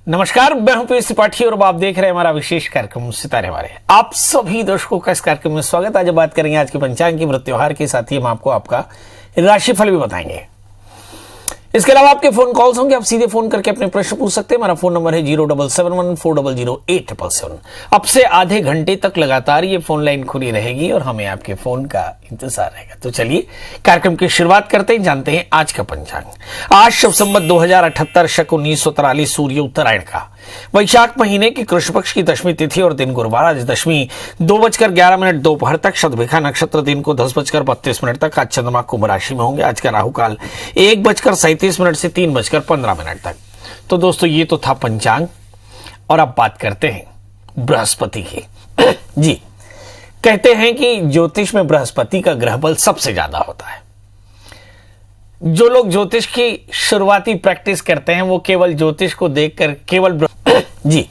नमस्कार, मैं हूं पीएस त्रिपाठी और अब आप देख रहे हैं हमारा विशेष कार्यक्रम सितारे हमारे। आप सभी दर्शकों का इस कार्यक्रम में स्वागत। आज बात करेंगे आज के पंचांग की व्रत त्योहार के साथ ही हम आपको आपका राशिफल भी बताएंगे। इसके अलावा आपके फोन कॉल्स होंगे, आप सीधे फोन करके अपने प्रश्न पूछ सकते हैं। हमारा फोन नंबर है 07714000877। अब से आधे घंटे तक लगातार ये फोन लाइन खुली रहेगी और हमें आपके फोन का इंतजार रहेगा। तो चलिए कार्यक्रम की शुरुआत करते हैं, जानते हैं आज का पंचांग। आज शुभ संवत 2078 शक 1943 सूर्य उत्तरायण का वैशाख महीने की कृष्ण पक्ष की दशमी तिथि और दिन गुरुवार। आज दशमी 2:11 दोपहर तक, शतभिखा नक्षत्र दिन को 10:32 तक। आज चंद्रमा कुंभ राशि में होंगे। आज का राहु काल 1:37 से 3:15 तक। तो दोस्तों ये तो था पंचांग और अब बात करते हैं बृहस्पति की। जी, कहते हैं कि ज्योतिष में बृहस्पति का ग्रह बल सबसे ज्यादा होता है। जो लोग ज्योतिष की शुरुआती प्रैक्टिस करते हैं वो केवल ज्योतिष को देखकर जी,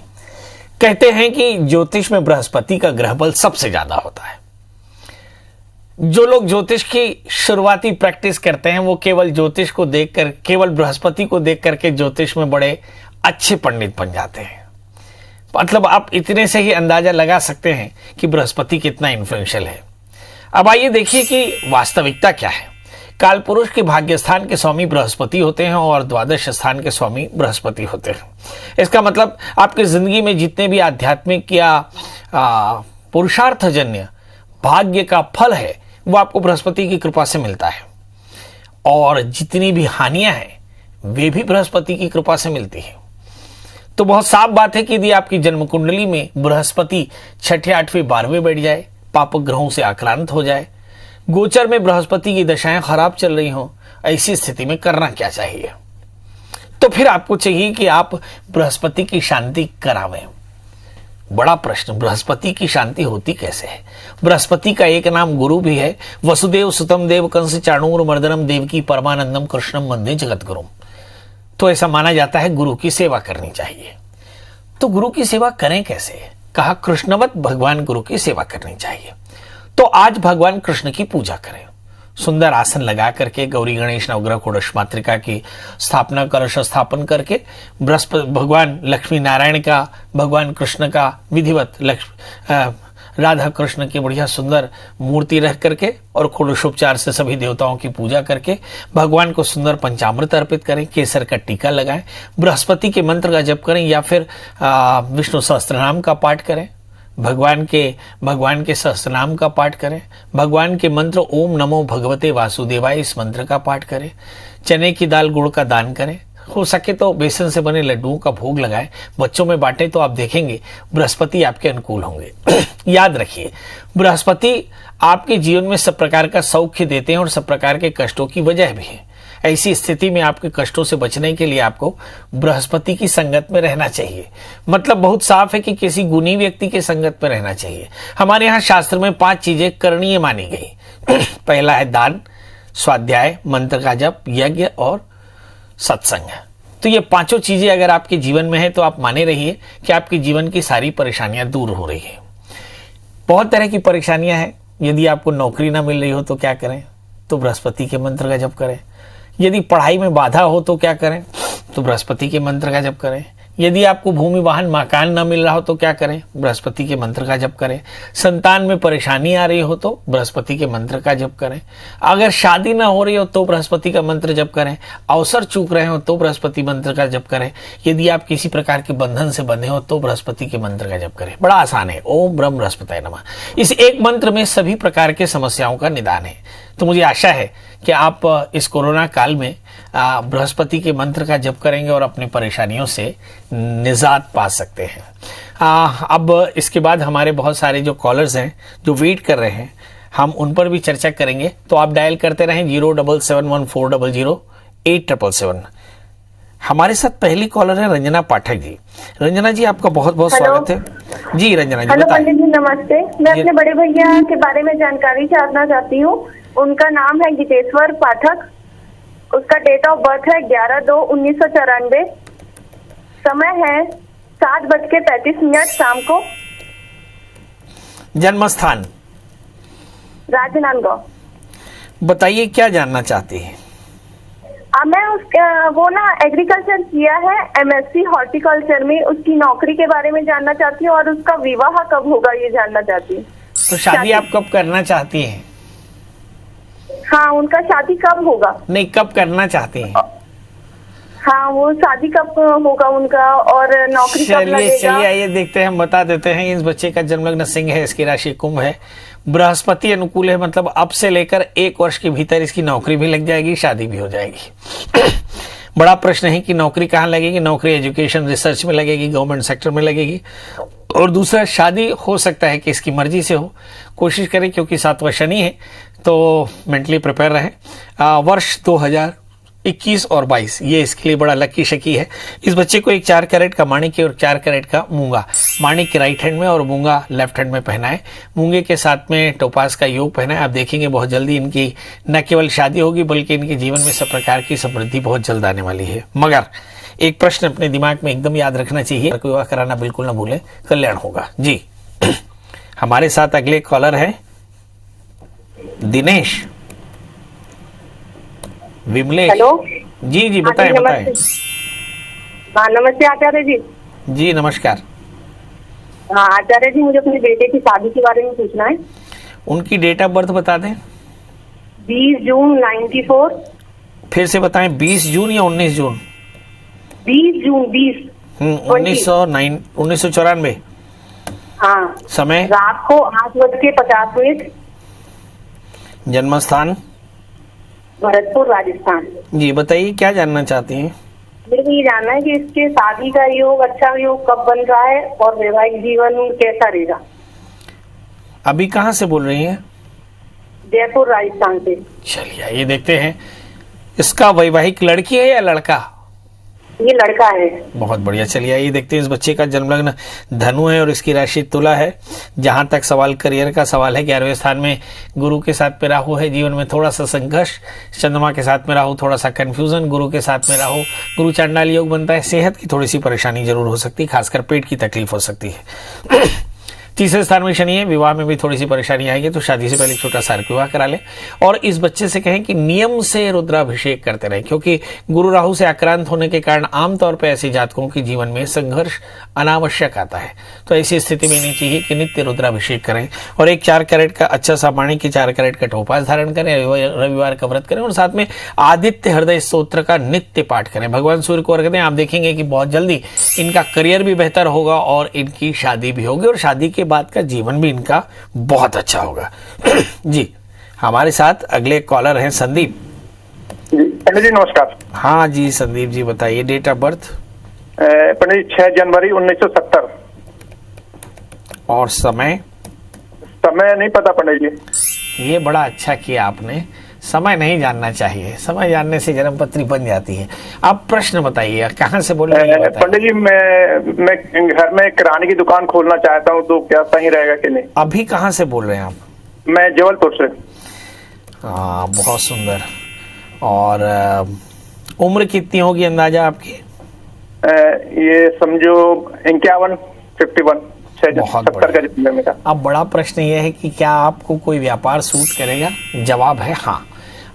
कहते हैं कि ज्योतिष में बृहस्पति का ग्रह बल सबसे ज्यादा होता है। जो लोग ज्योतिष की शुरुआती प्रैक्टिस करते हैं वो केवल ज्योतिष को देखकर, केवल बृहस्पति को देख करके ज्योतिष में बड़े अच्छे पंडित बन जाते हैं। मतलब आप इतने से ही अंदाजा लगा सकते हैं कि बृहस्पति कितना इन्फ्लुएंशियल है। अब आइए देखिए कि वास्तविकता क्या है। काल पुरुष के भाग्य स्थान के स्वामी बृहस्पति होते हैं और द्वादश स्थान के स्वामी बृहस्पति होते हैं। इसका मतलब आपकी जिंदगी में जितने भी आध्यात्मिक या पुरुषार्थजन्य भाग्य का फल है वो आपको बृहस्पति की कृपा से मिलता है, और जितनी भी हानियां हैं वे भी बृहस्पति की कृपा से मिलती है। तो बहुत साफ बात है कि यदि आपकी जन्म कुंडली में बृहस्पति 6ठे 8वें 12वें बैठ जाए, पाप ग्रहों से आक्रांत हो जाए, गोचर में बृहस्पति की दशाएं खराब चल रही हों, ऐसी स्थिति में करना क्या चाहिए? तो फिर आपको चाहिए कि आप बृहस्पति की शांति करावें। बड़ा प्रश्न, बृहस्पति की शांति होती कैसे है? बृहस्पति का एक नाम गुरु भी है। वसुदेव सुतम देव कंस चाणूर मर्दनम देवकी परमानंदम कृष्णम वंदे जगत गुरुम। तो ऐसा माना जाता है गुरु की सेवा करनी चाहिए। तो गुरु की सेवा करें कैसे? कहा कृष्णवत भगवान गुरु की सेवा करनी चाहिए। तो आज भगवान कृष्ण की पूजा करें। सुंदर आसन लगा करके गौरी गणेश नवग्रह षोडश मातृका की स्थापना, कलश स्थापन करके बृहस्पति भगवान लक्ष्मी नारायण का, भगवान कृष्ण का विधिवत राधा कृष्ण की बढ़िया सुंदर मूर्ति रख करके और षोडशोपचार से सभी देवताओं की पूजा करके भगवान को सुंदर पंचामृत अर्पित करें, केसर का टीका लगाएं, बृहस्पति के मंत्र का जप करें या फिर विष्णु सहस्त्रनाम का पाठ करें, भगवान के सहस्त्रनाम का पाठ करें, भगवान के मंत्र ओम नमो भगवते वासुदेवाय इस मंत्र का पाठ करें, चने की दाल गुड़ का दान करें, हो सके तो बेसन से बने लड्डुओं का भोग लगाएं, बच्चों में बांटें, तो आप देखेंगे बृहस्पति आपके अनुकूल होंगे। याद रखिए, बृहस्पति आपके जीवन में सब प्रकार का सौख्य देते हैं और सब प्रकार के कष्टों की वजह भी है। ऐसी स्थिति में आपके कष्टों से बचने के लिए आपको बृहस्पति की संगत में रहना चाहिए। मतलब बहुत साफ है कि किसी गुणी व्यक्ति के संगत में रहना चाहिए। हमारे यहाँ शास्त्र में 5 चीजें करणीय मानी गई। पहला है दान, स्वाध्याय, मंत्र का जप, यज्ञ और सत्संग। तो ये 5 चीजें अगर आपके जीवन में है तो आप माने रहिए कि आपके जीवन की सारी परेशानियां दूर हो रही है। बहुत तरह की परेशानियां हैं। यदि आपको नौकरी ना मिल रही हो तो क्या करें? तो बृहस्पति के मंत्र का जप करें। यदि पढ़ाई में बाधा हो तो क्या करें? तो बृहस्पति के मंत्र का जप करें। यदि आपको भूमि वाहन मकान न मिल रहा हो तो क्या करें? बृहस्पति के मंत्र का जप करें। संतान में परेशानी आ रही हो तो बृहस्पति के मंत्र का जप करें। अगर शादी ना हो रही हो तो बृहस्पति का मंत्र जप करें। अवसर चूक रहे हो तो बृहस्पति मंत्र का जप करें। यदि आप किसी प्रकार के बंधन से बंधे हो तो बृहस्पति के मंत्र का जप करें। बड़ा आसान है, ओम ब्रह्म बृहस्पतिये नमः। इस एक मंत्र में सभी प्रकार के समस्याओं का निदान है। तो मुझे आशा है कि आप इस कोरोना काल में बृहस्पति के मंत्र का जप करेंगे और अपनी परेशानियों से निजात पा सकते हैं। अब इसके बाद हमारे बहुत सारे जो कॉलर्स हैं जो वेट कर रहे हैं, हम उन पर भी चर्चा करेंगे। तो आप डायल करते रहें 07714008877। हमारे साथ पहली कॉलर है रंजना पाठक जी। रंजना जी, आपका बहुत बहुत स्वागत है। जी रंजना जी, हेलो पंडित जी, नमस्ते। मैं अपने बड़े भैया के बारे में जानकारी जानना चाहती हूँ। उनका नाम है गीतेश्वर पाठक। उसका डेट ऑफ बर्थ है 11/2/1994। समय है 7:35 शाम को। जन्म स्थान राजनांदगांव। बताइए क्या जानना चाहती है? मैं उसका वो ना एग्रीकल्चर किया है, एमएससी हॉर्टिकल्चर में, उसकी नौकरी के बारे में जानना चाहती हूँ और उसका विवाह कब होगा ये जानना चाहती हूँ। तो शादी आप कब करना चाहती हैं? हाँ, उनका शादी कब होगा? नहीं, कब करना चाहती हैं? हाँ, वो शादी कब होगा उनका और नौकरी कब चलिए लगेगा? आइए देखते हैं, हम बता देते हैं। इस बच्चे का जन्म लग्न सिंह है, इसकी राशि कुंभ है, बृहस्पति अनुकूल है, मतलब अब से लेकर 1 वर्ष के भीतर इसकी नौकरी भी लग जाएगी, शादी भी हो जाएगी। बड़ा प्रश्न है कि नौकरी कहाँ लगेगी। नौकरी एजुकेशन रिसर्च में लगेगी, गवर्नमेंट सेक्टर में लगेगी। और दूसरा, शादी हो सकता है कि इसकी मर्जी से हो, कोशिश करें, क्योंकि 7वां शनि है, तो मेंटली प्रिपेयर रहें। वर्ष 2021 और 22 ये इसके लिए बड़ा लकी शकी है। इस बच्चे को एक 4 कैरेट का माणिक्य और 4 कैरेट का मूंगा, माणिक्य राइट हैंड में और मूंगा लेफ्ट हैंड में पहनाए, मूंगे के साथ में टोपास का योग पहनाए। आप देखेंगे बहुत जल्दी इनकी न केवल शादी होगी बल्कि इनके जीवन में सब प्रकार की समृद्धि बहुत जल्द आने वाली है। मगर एक प्रश्न अपने दिमाग में एकदम याद रखना चाहिए, विवाह कराना बिल्कुल ना भूलें, कल्याण होगा जी। हमारे साथ अगले कॉलर है दिनेश विमलेश। हेलो जी बताएं हाँ जी, बताएं। हाँ नमस्ते आचार्य जी। जी नमस्कार। हाँ आचार्य जी, मुझे अपने बेटे की शादी के बारे में पूछना है। उनकी डेट ऑफ बर्थ बता दें। 20 जून 94। फिर से बताएं, 20 जून या 19 जून? 20 जून 20। 1994। हाँ। समय? रात को 8:50। जन्म स्थान? भरतपुर राजस्थान। जी बताइए, क्या जानना चाहती हैं? मेरे को ये जानना है कि इसके शादी का योग, अच्छा योग कब बन रहा है और वैवाहिक जीवन कैसा रहेगा। अभी कहाँ से बोल रही हैं? जयपुर राजस्थान से। चलिए ये देखते हैं, इसका वैवाहिक लड़की है या लड़का? ये लड़का है। बहुत बढ़िया। चलिए ये देखते हैं, इस बच्चे का जन्म लग्न धनु है और इसकी राशि तुला है। जहां तक सवाल करियर का सवाल है, 11वें स्थान में गुरु के साथ में राहु है, जीवन में थोड़ा सा संघर्ष, चंद्रमा के साथ में राहु थोड़ा सा कंफ्यूजन, गुरु के साथ में राहु गुरु चांडाल योग बनता है। सेहत की थोड़ी सी परेशानी जरूर हो सकती है, खासकर पेट की तकलीफ हो सकती है। तीसरे स्थान में शनि है, विवाह में भी थोड़ी सी परेशानी आएगी, तो शादी से पहले छोटा सा विवाह करा ले। और इस बच्चे से कहें कि नियम से रुद्राभिषेक करते रहें, क्योंकि गुरु राहु से आक्रांत होने के कारण आमतौर पर ऐसे जातकों के जीवन में संघर्ष अनावश्यक आता है। तो ऐसी स्थिति में नहीं चाहिए कि नित्य रुद्राभिषेक करें और एक 4 कैरेट का अच्छा सा माणिक्य 4 कैरेट का टोपास धारण करें, रविवार का व्रत करें और साथ में आदित्य हृदय स्तोत्र का नित्य पाठ करें, भगवान सूर्य को अर्घ्य दें। आप देखेंगे कि बहुत जल्दी इनका करियर भी बेहतर होगा और इनकी शादी भी होगी और शादी के बाद का जीवन भी इनका बहुत अच्छा होगा। जी हमारे साथ अगले कॉलर हैं संदीप जी। पंडित जी नमस्कार। हाँ जी संदीप जी बताइए, डेट ऑफ बर्थ? पंडित जी 6 जनवरी 1970। और समय? समय नहीं पता पंडित जी। ये बड़ा अच्छा किया आपने, समय नहीं जानना चाहिए, समय जानने से जन्मपत्री बन जाती है। आप प्रश्न बताइए, कहाँ से बोल रहे हैं? पंडित जी मैं घर में किराने की दुकान खोलना चाहता हूँ, तो क्या सही रहेगा कि नहीं? अभी कहाँ से बोल रहे हैं आप? मैं जबलपुर से। हाँ बहुत सुंदर। और उम्र कितनी होगी अंदाजा आपकी? ये समझो 51, 51। बहुत 70 का जन्म मेरा। अब बड़ा प्रश्न यह है कि क्या आपको कोई व्यापार सूट करेगा? जवाब है हाँ।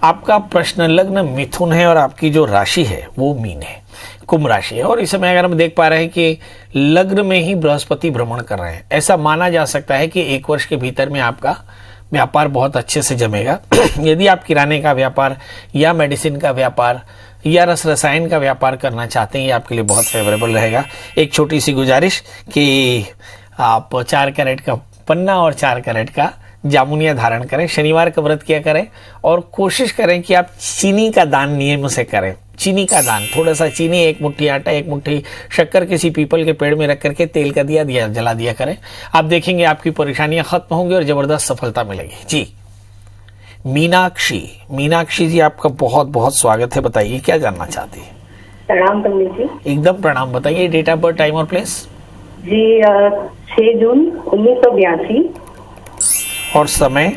आपका प्रश्न लग्न मिथुन है और आपकी जो राशि है वो मीन है, कुंभ राशि है। और इस समय अगर हम देख पा रहे हैं कि लग्न में ही बृहस्पति भ्रमण कर रहे हैं, ऐसा माना जा सकता है कि 1 वर्ष के भीतर में आपका व्यापार बहुत अच्छे से जमेगा। यदि आप किराने का व्यापार या मेडिसिन का व्यापार या रस रसायन का व्यापार करना चाहते हैं, ये आपके लिए बहुत फेवरेबल रहेगा। एक छोटी सी गुजारिश कि आप 4 कैरेट का पन्ना और 4 कैरेट का जामुनिया धारण करें, शनिवार का व्रत किया करें और कोशिश करें कि आप चीनी का दान नियम से करें। चीनी का दान, थोड़ा सा चीनी, 1 मुट्ठी आटा, 1 मुट्ठी शक्कर किसी पीपल के पेड़ में रख करके तेल का दिया जला दिया करें। आप देखेंगे आपकी परेशानियां खत्म होंगी और जबरदस्त सफलता मिलेगी। जी मीनाक्षी जी आपका बहुत बहुत स्वागत है, बताइए क्या जानना चाहती है? प्रणाम पंडित जी। एकदम प्रणाम। बताइए डेट ऑफ बर्थ, टाइम और प्लेस? जी 6 जून 1982। और समय?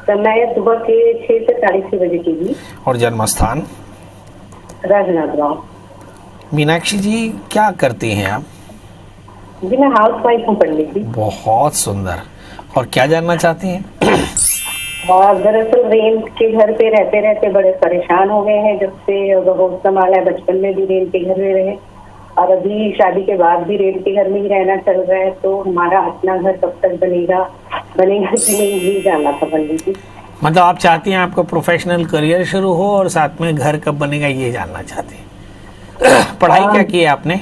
समय सुबह के 6 से 4:30 बजे के बीच। और जन्म स्थान? राजनांदगांव। मीनाक्षी जी क्या करती हैं आप? जी मैं हाउस वाइफ हूँ पंडित जी। बहुत सुंदर। और क्या जानना चाहती हैं? और दरअसल रेंट के घर पे रहते रहते बड़े परेशान हो गए हैं। जब से होश संभाला है, बचपन में भी रेंट के घर में रहे और अभी शादी के बाद भी रेंट के घर में ही रहना चल रहा है। तो हमारा अपना घर कब तक बनेगा कि नहीं, ये जानना था पंडित जी। मतलब आप चाहती हैं आपका प्रोफेशनल करियर शुरू हो और साथ में घर कब बनेगा ये जानना चाहते हैं। पढ़ाई क्या की है आपने?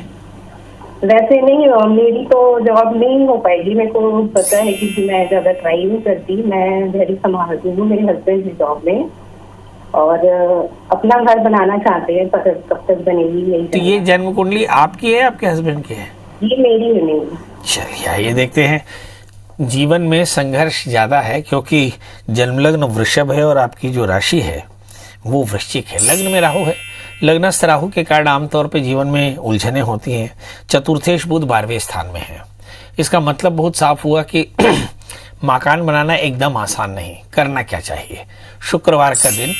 वैसे नहीं, मेरी तो जॉब नहीं हो पाएगी। मेरे को पता है कि मैं ज्यादा ट्राई नहीं करती। मैं घर ही संभालती हूँ, मेरे हस्बैंड है जॉब में और अपना घर बनाना चाहते हैं, पर कब तक बनेगी यही। तो ये जन्म कुंडली आपकी है आपके हस्बैंड की है? ये मेरी है। नहीं, चलिए आइए देखते हैं। जीवन में संघर्ष ज्यादा है क्योंकि जन्मलग्न वृषभ है और आपकी जो राशि है वो वृश्चिक है। लग्न में राहु है। लग्नस्थ राहु के कारण आमतौर पर जीवन में उलझनें होती हैं। चतुर्थेश बुध 12वें स्थान में है। इसका मतलब बहुत साफ हुआ कि मकान बनाना एकदम आसान नहीं। करना क्या चाहिए? शुक्रवार का दिन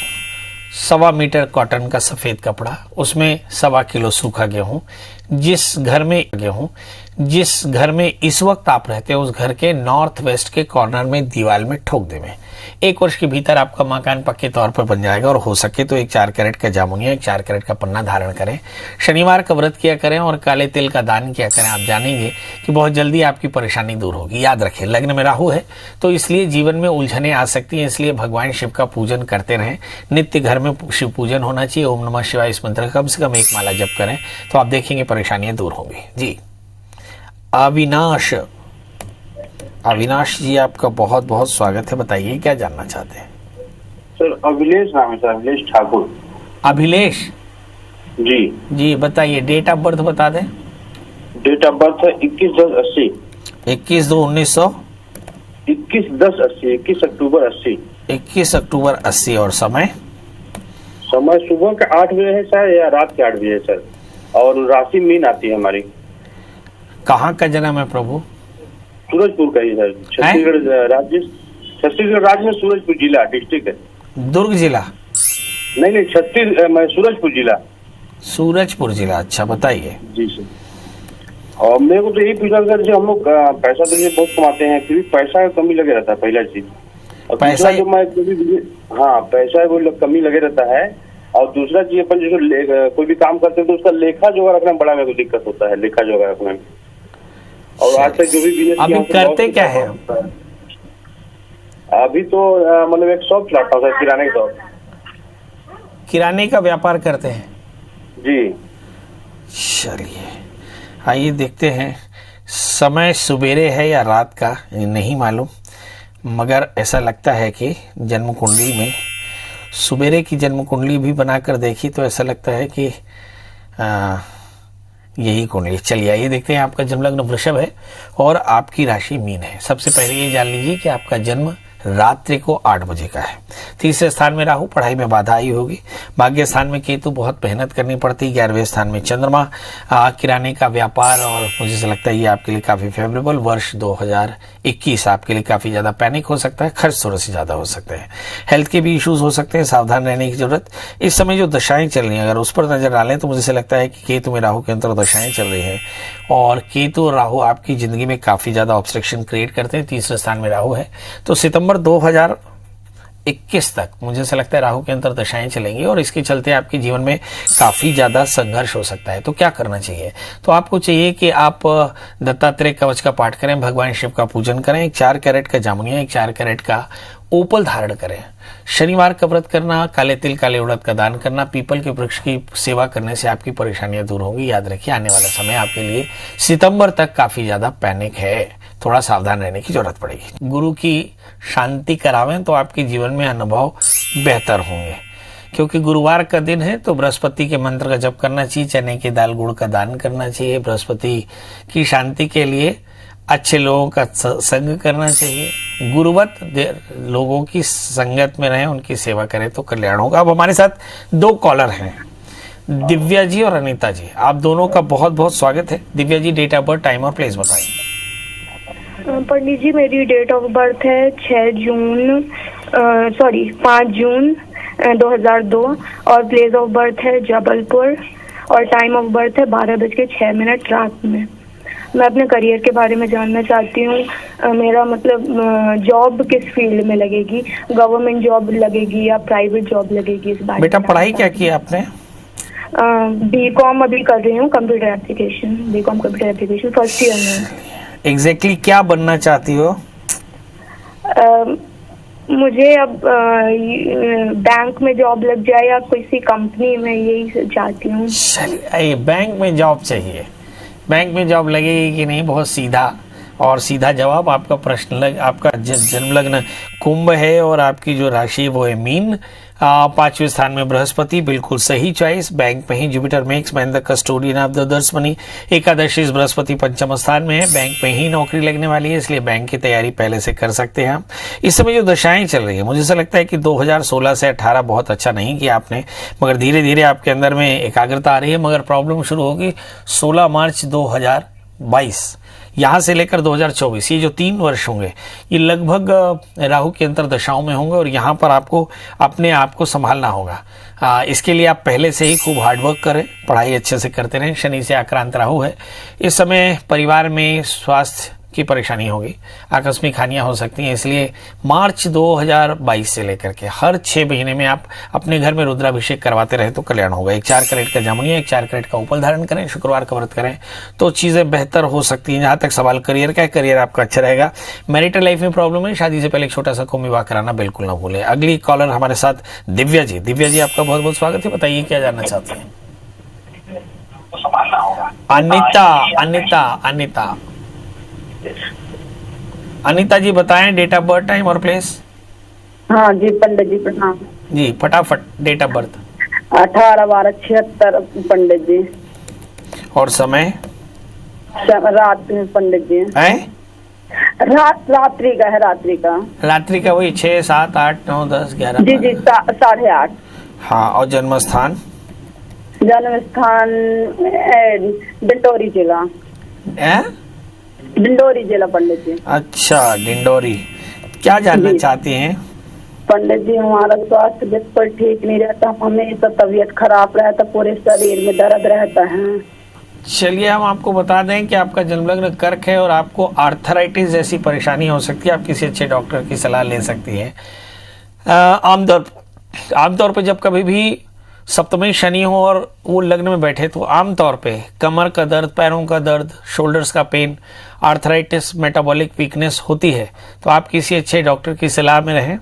1.25 मीटर कॉटन का सफेद कपड़ा, उसमें 1.25 किलो सूखा गेहूं, जिस घर में इस वक्त आप रहते हैं उस घर के नॉर्थ वेस्ट के कॉर्नर में दीवार में ठोक देवें। 1 वर्ष के भीतर आपका मकान पक्के तौर पर बन जाएगा और हो सके तो एक 4 कैरेट का जामुनिया, 1 4 कैरेट का पन्ना धारण करें। शनिवार का व्रत किया करें और काले तिल का दान किया करें। आप जानेंगे कि बहुत जल्दी आपकी परेशानी दूर होगी। याद रखें, लग्न में राहु है तो इसलिए जीवन में उलझनें आ सकती हैं। इसलिए भगवान शिव का पूजन करते रहें। नित्य घर में शिव पूजन होना चाहिए। ओम नमः शिवाय इस मंत्र कम से कम 1 माला जप करें तो आप देखेंगे परेशानियां दूर होंगी। जी अविनाश जी, आपका बहुत बहुत स्वागत है। बताइए क्या जानना चाहते हैं? सर अभिलेष नाम है सर, अभिलेष ठाकुर। अभिलेष जी बताइए, डेट ऑफ बर्थ बता दें। डेट ऑफ बर्थ है 21/10/80। 21/2/1900। 21/10/80, 21 अक्टूबर 80। 21 अक्टूबर 80। और समय सुबह के 8 बजे है सर या रात के 8 बजे है सर। और राशि मीन आती है हमारी। कहाँ का जन्म है प्रभु? सूरजपुर का ही सर, छत्तीसगढ़ राज्य में सूरजपुर जिला डिस्ट्रिक्ट है। दुर्ग जिला? नहीं, सूरजपुर जिला। सूरजपुर जिला, अच्छा बताइए। जी सर। और मेरे को तो यही पूछा सर, जो हम लोग पैसा तो ये बहुत कमाते हैं फिर भी पैसा का कमी लगे रहता है, पहला चीज। और पैसा जो मैं पैसा वो कमी लगे रहता है। और दूसरा चीज अपन जो कोई भी काम करते हैं तो उसका लेखा जोखा रखना बड़ा मेरे को दिक्कत होता है, लेखा जोखा रखने में। और आज तक जो भी बिजनेस अभी करते क्या है? अभी तो मतलब एक शॉप चलाता हूँ किराने की शॉप। किराने का व्यापार करते हैं? जी। चलिए आइए देखते हैं। समय सुबेरे है या रात का नहीं मालूम, मगर ऐसा लगता है कि जन्म कुंडली में सुबेरे की जन्म कुंडली भी बनाकर देखी तो ऐसा लगता है कि यही कुंडली। चलिए आइए देखते हैं। आपका जन्मलग्न वृषभ है और आपकी राशि मीन है। सबसे पहले ये जान लीजिए कि आपका जन्म रात्रि को 8 बजे का है। तीसरे स्थान में राहु, पढ़ाई में बाधा आई होगी। भाग्य स्थान में केतु, बहुत मेहनत करनी पड़ती। 11वें स्थान में चंद्रमा, किराने का व्यापार, और मुझे से लगता है ये आपके लिए काफी फेवरेबल। वर्ष 2021 आपके लिए काफी ज्यादा पैनिक हो सकता है, खर्च थोड़े से ज्यादा हो सकते हैं, हेल्थ के भी इश्यूज हो सकते हैं, सावधान रहने की जरूरत। इस समय जो दशाएं चल रही हैं अगर उस पर नजर डालें तो मुझे से लगता है कि केतु में राहु के अंतर दशाएं चल रही है और केतु और राहु आपकी जिंदगी में काफी ज्यादा ऑब्स्ट्रक्शन क्रिएट करते हैं। तीसरे स्थान में राहु है तो सितंबर 2021 तक मुझे से लगता है राहु के अंतर दशाएं चलेंगी और इसके चलते आपके जीवन में काफी ज्यादा संघर्ष हो सकता है। तो क्या करना चाहिए? तो आपको चाहिए कि आप दत्तात्रेय कवच का पाठ करें, भगवान शिव का पूजन करें, 1 4 कैरेट का जामुनिया, 1 4 कैरेट का ओपल धारण करें। शनिवार का व्रत करना, काले तिल काले उड़द का दान करना, पीपल के वृक्ष की सेवा करने से आपकी परेशानियां दूर होंगी। याद रखिए आने वाला समय आपके लिए सितंबर तक काफी ज्यादा पैनिक है, थोड़ा सावधान रहने की जरूरत पड़ेगी। गुरु की शांति करावें तो आपके जीवन में अनुभव बेहतर होंगे। क्योंकि गुरुवार का दिन है तो बृहस्पति के मंत्र का जप करना चाहिए, चने की दाल गुड़ का दान करना चाहिए। बृहस्पति की शांति के लिए अच्छे लोगों का संग करना चाहिए, गुरुवत लोगों की संगत में रहें, उनकी सेवा करें तो कल्याण होगा। अब हमारे साथ 2 कॉलर हैं, दिव्या जी और अनीता जी। आप दोनों का बहुत बहुत स्वागत है। Divya ji, date of birth, time और प्लेस बताइए। पंडित जी, मेरी डेट ऑफ बर्थ है 5 जून 2002 और प्लेस ऑफ बर्थ है जबलपुर और टाइम ऑफ बर्थ है 12:06 रात में। मैं अपने करियर के बारे में जानना चाहती हूँ। मेरा मतलब जॉब किस फील्ड में लगेगी, गवर्नमेंट जॉब लगेगी या प्राइवेट जॉब लगेगी, इस बारे बेटा में पढ़ाई क्या की आपने? बीकॉम अभी कर रही हूँ, computer application, BCom computer application first year में। एग्जैक्टली क्या बनना चाहती हो? मुझे अब बैंक में जॉब लग जाए या किसी कंपनी में, यही चाहती हूँ। चलिए, बैंक में जॉब चाहिए। बैंक में जॉब लगेगी कि नहीं, बहुत सीधा और सीधा जवाब। आपका प्रश्न आपका जन्म लग्न कुंभ है और आपकी जो राशि है वो है मीन। 5वें स्थान में बृहस्पति, बिल्कुल सही चॉइस। बैंक में ही Jupiter makes man the custodian of the others money. Ekadashi Brihaspati 5वें स्थान में है, बैंक में ही नौकरी लगने वाली है, इसलिए बैंक की तैयारी पहले से कर सकते हैं हम। इस समय जो दशाएं चल रही है, मुझे ऐसा लगता है कि 2016 से 18 बहुत अच्छा नहीं किया आपने, मगर धीरे धीरे आपके अंदर में एकाग्रता आ रही है। मगर प्रॉब्लम शुरू होगी 16 मार्च 2022 यहाँ से लेकर 2024, ये जो 3 वर्ष होंगे ये लगभग राहु की अंतर्दशाओं में होंगे और यहाँ पर आपको अपने आप को संभालना होगा। इसके लिए आप पहले से ही खूब हार्डवर्क करें, पढ़ाई अच्छे से करते रहें। शनि से आक्रांत राहु है, इस समय परिवार में स्वास्थ्य की परेशानी होगी, आकस्मिक हानियां हो सकती हैं, इसलिए मार्च 2022 से लेकर के हर 6 महीने में आप अपने घर में रुद्राभिषेक करवाते रहे तो कल्याण होगा। 1 4 कैरेट का जामुनिया, 1 4 कैरेट का उपल धारण करें, शुक्रवार का व्रत करें तो चीजें बेहतर हो सकती हैं। जहां तक सवाल करियर का है, करियर आपका अच्छा रहेगा। मैरिटल लाइफ में प्रॉब्लम है, शादी से पहले एक छोटा सा कौम विवाह कराना बिल्कुल ना भूलें। अगली कॉलर हमारे साथ दिव्या जी। दिव्या जी आपका बहुत बहुत स्वागत है, बताइए क्या जानना चाहते हैं? अनिता जी बताएं डेट ऑफ बर्थ, टाइम और प्लेस। हाँ जी पंडित जी प्रणाम जी, फटाफट डेट ऑफ बर्थ। 18/12/76 पंडित जी। और समय? रात में पंडित जी है? रात्रि का है, रात्रि का वही 6 7 8 9 10 11 जी 8:30। हाँ, और जन्म स्थान? जन्म स्थान डिंडोरी जिला। डिंडोरी जिला पंडित जी। अच्छा, डिंडोरी। क्या जानना चाहती हैं पंडित जी? हमारा स्वास्थ्य बिल्कुल ठीक नहीं रहता, हमेशा तबीयत खराब रहता, पूरे शरीर में दर्द रहता है। चलिए हम आपको बता दें कि आपका जन्मलग्न कर्क है और आपको आर्थराइटिस जैसी परेशानी हो सकती है। आप किसी अच्छे डॉक्टर की सलाह ले सकती हैं। आमतौर पे जब कभी भी सप्तमी शनि हो और वो लग्न में बैठे तो आमतौर पे कमर का दर्द, पैरों का दर्द, शोल्डर्स का पेन, आर्थराइटिस, मेटाबॉलिक वीकनेस होती है। तो आप किसी अच्छे डॉक्टर की सलाह में रहें।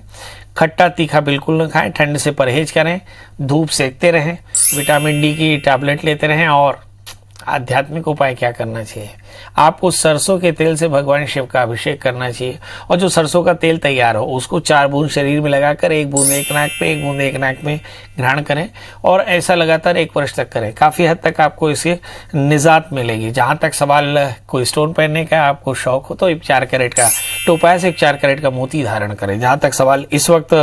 खट्टा तीखा बिल्कुल न खाएं, ठंड से परहेज करें, धूप सेकते रहें, विटामिन डी की टैबलेट लेते रहें। और आध्यात्मिक उपाय क्या करना चाहिए? आपको सरसों के तेल से भगवान शिव का अभिषेक करना चाहिए और जो सरसों का तेल तैयार हो उसको 4 बूंद शरीर में लगाकर 1 बूंद एक नाक पे, 1 बूंद एक नाक में ग्रहण करें और ऐसा लगातार 1 वर्ष तक करें। काफी हद तक आपको इससे निजात मिलेगी। जहां तक सवाल कोई स्टोन पहनने का आपको शौक हो तो 1 4 कैरेट का टोपाज से 1 4 कैरेट का मोती धारण करें। जहां तक सवाल इस वक्त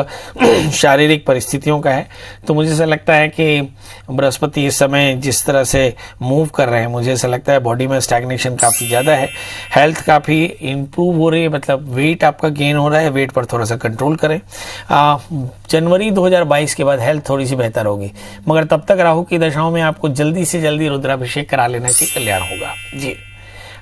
शारीरिक परिस्थितियों का है तो मुझे ऐसा लगता है कि बृहस्पति इस समय जिस तरह से मूव कर रहे हैं, मुझे ऐसा लगता है बॉडी में स्टैग्नेशन काफी ज्यादा है, हेल्थ काफी इंप्रूव हो रही है, मतलब वेट आपका गेन हो रहा है, वेट पर थोड़ा सा कंट्रोल करें। जनवरी 2022 के बाद हेल्थ थोड़ी सी बेहतर होगी, मगर तब तक राहु की दशाओं में आपको जल्दी से जल्दी रुद्राभिषेक करा लेना चाहिए, कल्याण होगा। जी,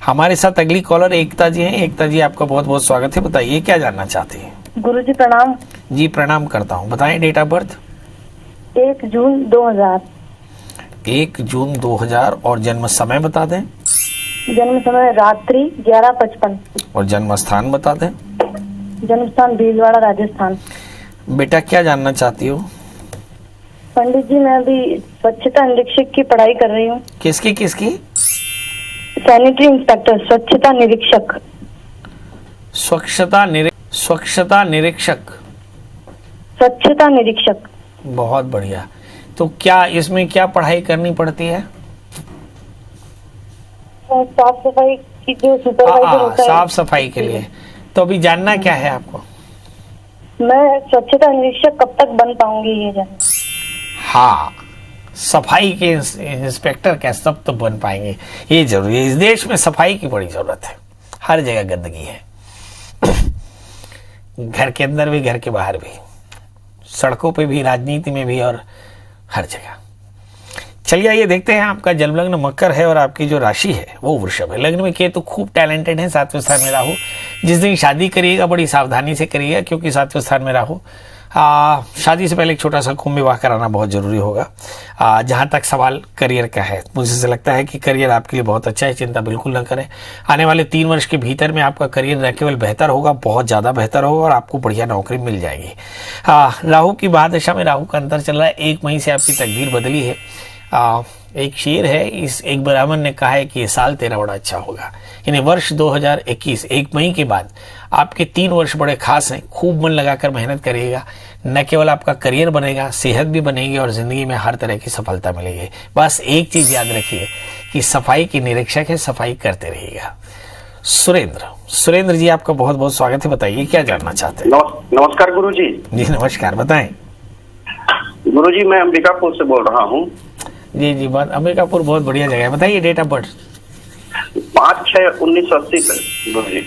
हमारे साथ अगली कॉलर एकता जी हैं। एकता जी आपका बहुत बहुत स्वागत है, बताइए क्या जानना चाहते हैं? गुरुजी प्रणाम। जी प्रणाम करता हूँ, बताएं डेट ऑफ बर्थ। 1 जून 2000। 1 जून 2000 और जन्म समय बता दें। जन्म समय रात्रि 11:55 और जन्म स्थान बता दें। जन्म स्थान भीलवाड़ा राजस्थान। बेटा क्या जानना चाहती हो? पंडित जी मैं अभी स्वच्छता निरीक्षक की पढ़ाई कर रही हूँ। किसकी किसकी? सैनिटरी इंस्पेक्टर, स्वच्छता निरीक्षक। स्वच्छता निरीक्षक। स्वच्छता निरीक्षक। बहुत बढ़िया। तो क्या इसमें क्या पढ़ाई करनी पड़ती है? साफ सफाई की जो सुपरवाइजर होता है। साफ सफाई के लिए। तो अभी जानना क्या है आपको? मैं स्वच्छता निरीक्षक कब तक बन पाऊंगी ये जान। हाँ, सफाई के इंस्पेक्टर कैसे तब तो बन पाएंगे, ये जरूरी है। इस देश में सफाई की बड़ी जरूरत है, हर जगह गंदगी है, घर के अंदर भी, घर के बाहर भी, सड़कों पे भी, राजनीति में भी और हर जगह। चलिए आइए देखते हैं, आपका जन्म लग्न मकर है और आपकी जो राशि है वो वृषभ है। लग्न में केतु खूब टैलेंटेड है, 7वें स्थान में राहु। जिस दिन शादी करिएगा बड़ी सावधानी से करिएगा, क्योंकि 7वें स्थान में राहु। शादी से पहले एक छोटा सा कुंभ विवाह कराना बहुत जरूरी होगा। जहां तक सवाल करियर का है, मुझे से लगता है कि करियर आपके लिए बहुत अच्छा है, चिंता बिल्कुल न करें। आने वाले 3 वर्ष के भीतर में आपका करियर न केवल बेहतर होगा, बहुत ज़्यादा बेहतर होगा और आपको बढ़िया नौकरी मिल जाएगी। राहु की महादशा में राहु का अंतर चल रहा है, 1 मई से आपकी तकदीर बदली है। एक शेर है, एक ब्राह्मण ने कहा है कि ये साल तेरा बड़ा अच्छा होगा। यानी वर्ष 2021 1 मई के बाद आपके 3 वर्ष बड़े खास हैं। खूब मन लगाकर मेहनत करिएगा, न केवल आपका करियर बनेगा, सेहत भी बनेगी और जिंदगी में हर तरह की सफलता मिलेगी। बस एक चीज याद रखिए कि सफाई की निरीक्षक है, सफाई करते रहिएगा। सुरेंद्र जी, आपका बहुत बहुत स्वागत है। बताइए क्या जानना चाहते हैं? नमस्कार गुरु जी। जी नमस्कार, बताएं। गुरु जी, मैं अंबिकापुर से बोल रहा हूँ। जी बात, अंबिकापुर बहुत बढ़िया जगह है। बताइए डेट ऑफ बर्थ। 5/6/1980 से गुरु जी।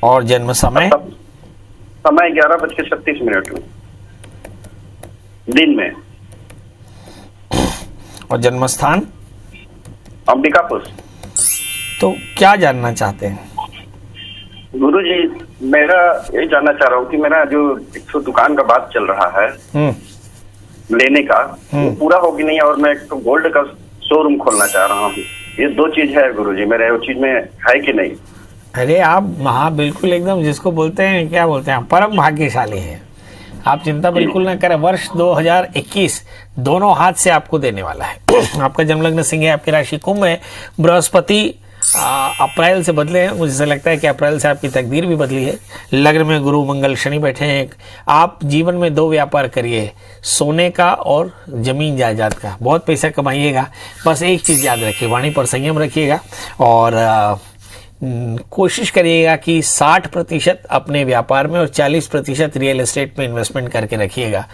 और जन्म समय? समय 11:36 में दिन में। और जन्म स्थान? अंबिकापुर। तो क्या जानना चाहते हैं? गुरु जी, मेरा ये जानना चाह रहा हूँ कि मेरा जो 100 दुकान का बात चल रहा है लेने का, वो पूरा हो कि नहीं, और मैं एक तो गोल्ड का शोरूम खोलना चाह रहा हूँ। ये 2 चीज है गुरु जी, मेरे वो चीज में है कि नहीं? अरे आप बिल्कुल एकदम, जिसको बोलते हैं क्या बोलते हैं, परम भाग्यशाली हैं। आप चिंता बिल्कुल ना करें। वर्ष 2021 दोनों हाथ से आपको देने वाला है। आपका जन्म लग्न सिंह है, आपकी राशि कुंभ है। बृहस्पति अप्रैल से बदले हैं, मुझे लगता है कि अप्रैल से आपकी तकदीर भी बदली है। लग्न में गुरु मंगल शनि बैठे हैं। आप जीवन में 2 व्यापार करिए, सोने का और जमीन जायदाद का। बहुत पैसा कमाइएगा, बस एक चीज़ याद रखिए, वाणी पर संयम रखिएगा और कोशिश करिएगा कि 60% अपने व्यापार में और 40% रियल एस्टेट में इन्वेस्टमेंट करके रखिएगा।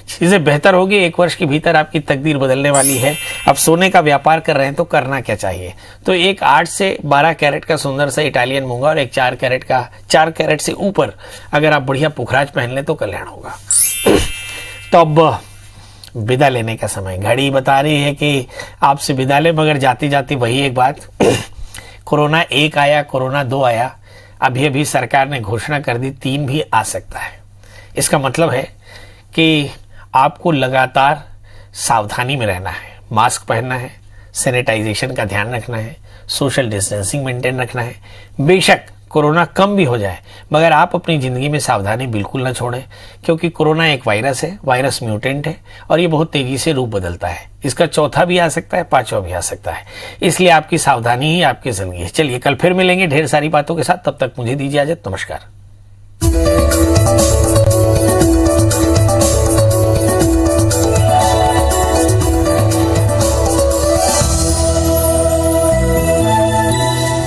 चीज़ें बेहतर होगी। 1 वर्ष के भीतर आपकी तकदीर बदलने वाली है। अब सोने का व्यापार कर रहे हैं तो करना क्या चाहिए? तो एक 8 से 12 कैरेट का सुंदर सा इटालियन मूंगा और एक 4 कैरेट का, 4 कैरेट से ऊपर अगर आप बढ़िया पुखराज पहन लें तो कल्याण होगा। तो अब विदा लेने का समय, घड़ी बता रही है कि आपसे विदा लें, मगर जाती जाती वही एक बात, कोरोना 1 आया, कोरोना 2 आया, अभी सरकार ने घोषणा कर दी 3 भी आ सकता है। इसका मतलब है कि आपको लगातार सावधानी में रहना है, मास्क पहनना है, सैनिटाइजेशन का ध्यान रखना है, सोशल डिस्टेंसिंग मेंटेन रखना है। बेशक कोरोना कम भी हो जाए, मगर आप अपनी ज़िंदगी में सावधानी बिल्कुल ना छोड़ें, क्योंकि कोरोना एक वायरस है, वायरस म्यूटेंट है और ये बहुत तेज़ी से रूप बदलता है। इसका 4था भी आ सकता है, 5वां भी आ सकता है। इसलिए आपकी सावधानी ही आपकी ज़िंदगी है। चलिए कल फिर मिलेंगे ढेर सारी बातों के साथ, तब तक मुझे दीजिए इजाज़त। नमस्कार।